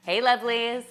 Hey lovelies!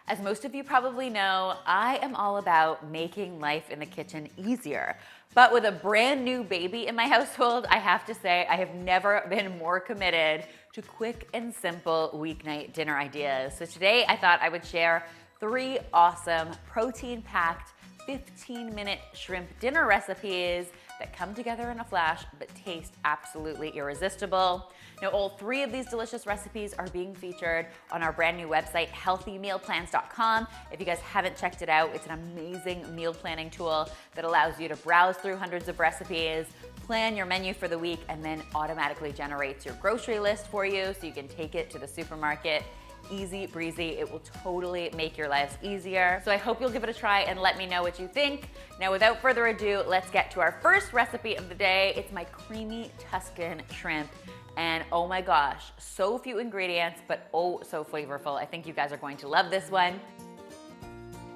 As most of you probably know, I am all about making life in the kitchen easier. But with a brand new baby in my household, I have to say I have never been more committed to quick and simple weeknight dinner ideas. So today I thought I would share 3 awesome protein-packed 15-minute shrimp dinner recipes that come together in a flash but taste absolutely irresistible. Now, all 3 of these delicious recipes are being featured on our brand new website, healthymealplans.com. If you guys haven't checked it out, it's an amazing meal planning tool that allows you to browse through hundreds of recipes, plan your menu for the week, and then automatically generates your grocery list for you so you can take it to the supermarket. Easy breezy. It will totally make your lives easier. So I hope you'll give it a try and let me know what you think. Now, without further ado, let's get to our first recipe of the day. It's my creamy Tuscan shrimp. And oh my gosh, so few ingredients, but oh so flavorful. I think you guys are going to love this one.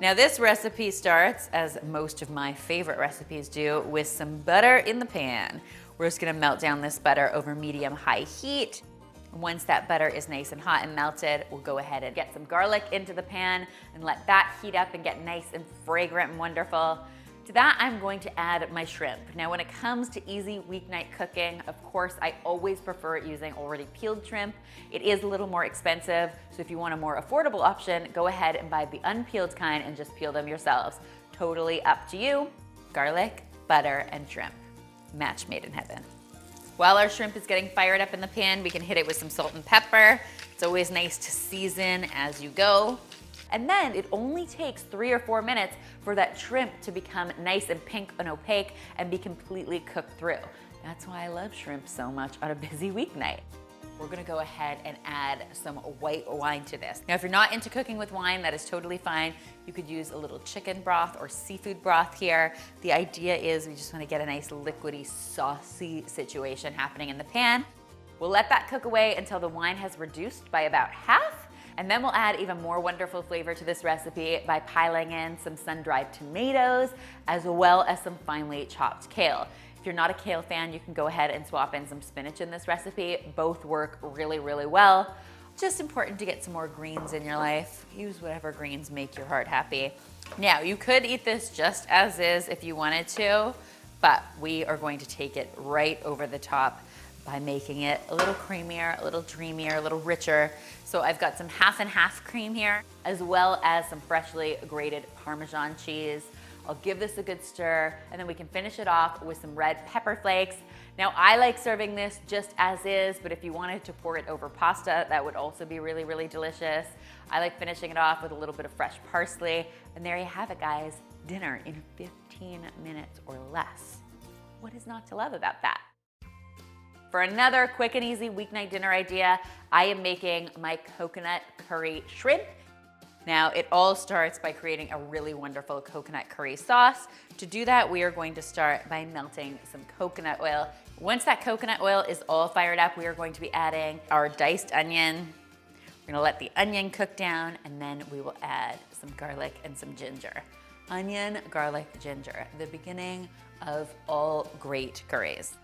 Now this recipe starts, as most of my favorite recipes do, with some butter in the pan. We're just gonna melt down this butter over medium-high heat. Once that butter is nice and hot and melted, we'll go ahead and get some garlic into the pan and let that heat up and get nice and fragrant and wonderful. To that, I'm going to add my shrimp. Now, when it comes to easy weeknight cooking, of course, I always prefer using already peeled shrimp. It is a little more expensive, so if you want a more affordable option, go ahead and buy the unpeeled kind and just peel them yourselves. Totally up to you. Garlic, butter, and shrimp. Match made in heaven. While our shrimp is getting fired up in the pan, we can hit it with some salt and pepper. It's always nice to season as you go. And then it only takes 3 or 4 minutes for that shrimp to become nice and pink and opaque and be completely cooked through. That's why I love shrimp so much on a busy weeknight. We're gonna go ahead and add some white wine to this. Now, if you're not into cooking with wine, that is totally fine. You could use a little chicken broth or seafood broth here. The idea is we just wanna get a nice liquidy, saucy situation happening in the pan. We'll let that cook away until the wine has reduced by about half. And then we'll add even more wonderful flavor to this recipe by piling in some sun-dried tomatoes, as well as some finely chopped kale. If you're not a kale fan, you can go ahead and swap in some spinach in this recipe. Both work really, really well. Just important to get some more greens in your life. Use whatever greens make your heart happy. Now, you could eat this just as is if you wanted to, but we are going to take it right over the top by making it a little creamier, a little dreamier, a little richer. So I've got some half and half cream here, as well as some freshly grated Parmesan cheese. I'll give this a good stir, and then we can finish it off with some red pepper flakes. Now, I like serving this just as is, but if you wanted to pour it over pasta, that would also be really, really delicious. I like finishing it off with a little bit of fresh parsley. And there you have it, guys. Dinner in 15 minutes or less. What is not to love about that? For another quick and easy weeknight dinner idea, I am making my coconut curry shrimp. Now, it all starts by creating a really wonderful coconut curry sauce. To do that, we are going to start by melting some coconut oil. Once that coconut oil is all fired up, we are going to be adding our diced onion. We're gonna let the onion cook down, and then we will add some garlic and some ginger. Onion, garlic, ginger, the beginning of all great curries.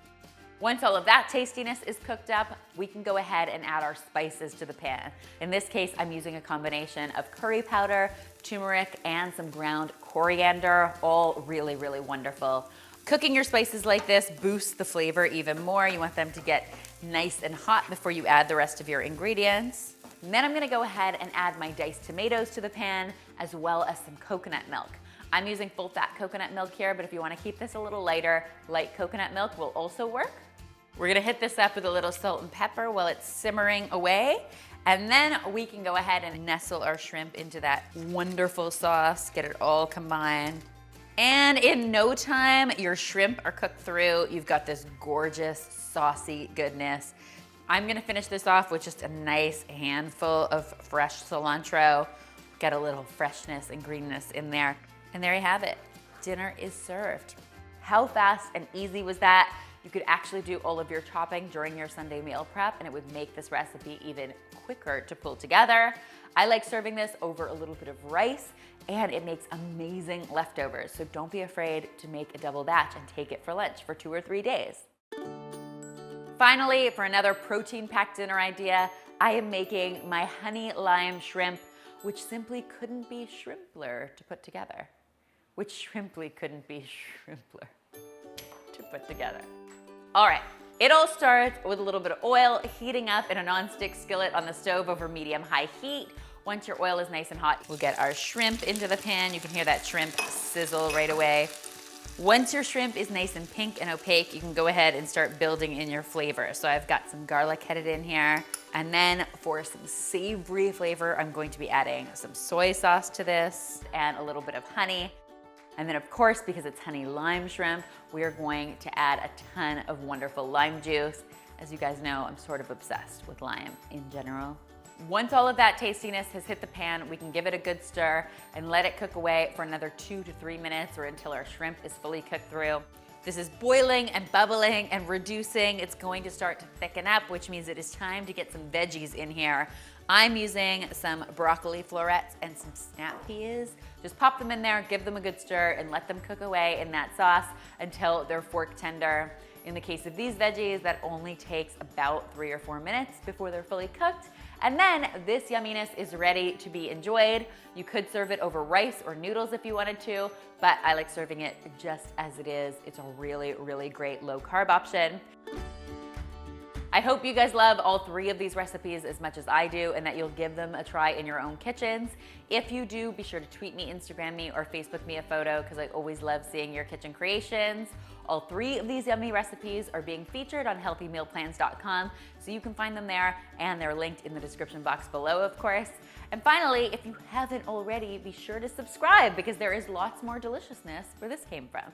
Once all of that tastiness is cooked up, we can go ahead and add our spices to the pan. In this case, I'm using a combination of curry powder, turmeric, and some ground coriander, all really, really wonderful. Cooking your spices like this boosts the flavor even more. You want them to get nice and hot before you add the rest of your ingredients. And then I'm gonna go ahead and add my diced tomatoes to the pan, as well as some coconut milk. I'm using full fat coconut milk here, but if you wanna keep this a little lighter, light coconut milk will also work. We're gonna hit this up with a little salt and pepper while it's simmering away. And then we can go ahead and nestle our shrimp into that wonderful sauce, get it all combined. And in no time, your shrimp are cooked through. You've got this gorgeous, saucy goodness. I'm gonna finish this off with just a nice handful of fresh cilantro. Get a little freshness and greenness in there. And there you have it. Dinner is served. How fast and easy was that? You could actually do all of your chopping during your Sunday meal prep, and it would make this recipe even quicker to pull together. I like serving this over a little bit of rice, and it makes amazing leftovers. So don't be afraid to make a double batch and take it for lunch for 2 or 3 days. Finally, for another protein-packed dinner idea, I am making my honey lime shrimp which simply couldn't be shrimpler to put together. Which shrimply couldn't be shrimpler to put together. All right, it all starts with a little bit of oil heating up in a nonstick skillet on the stove over medium-high heat. Once your oil is nice and hot, we'll get our shrimp into the pan. You can hear that shrimp sizzle right away. Once your shrimp is nice and pink and opaque, you can go ahead and start building in your flavor. So I've got some garlic headed in here. And then for some savory flavor, I'm going to be adding some soy sauce to this and a little bit of honey. And then of course, because it's honey lime shrimp, we are going to add a ton of wonderful lime juice. As you guys know, I'm sort of obsessed with lime in general. Once all of that tastiness has hit the pan, we can give it a good stir and let it cook away for another 2 to 3 minutes or until our shrimp is fully cooked through. This is boiling and bubbling and reducing. It's going to start to thicken up, which means it is time to get some veggies in here. I'm using some broccoli florets and some snap peas. Just pop them in there, give them a good stir, and let them cook away in that sauce until they're fork tender. In the case of these veggies, that only takes about 3 or 4 minutes before they're fully cooked. And then this yumminess is ready to be enjoyed. You could serve it over rice or noodles if you wanted to, but I like serving it just as it is. It's a really, really great low carb option. I hope you guys love all 3 of these recipes as much as I do and that you'll give them a try in your own kitchens. If you do, be sure to tweet me, Instagram me, or Facebook me a photo because I always love seeing your kitchen creations. All 3 of these yummy recipes are being featured on healthymealplans.com, so you can find them there, and they're linked in the description box below, of course. And finally, if you haven't already, be sure to subscribe because there is lots more deliciousness where this came from.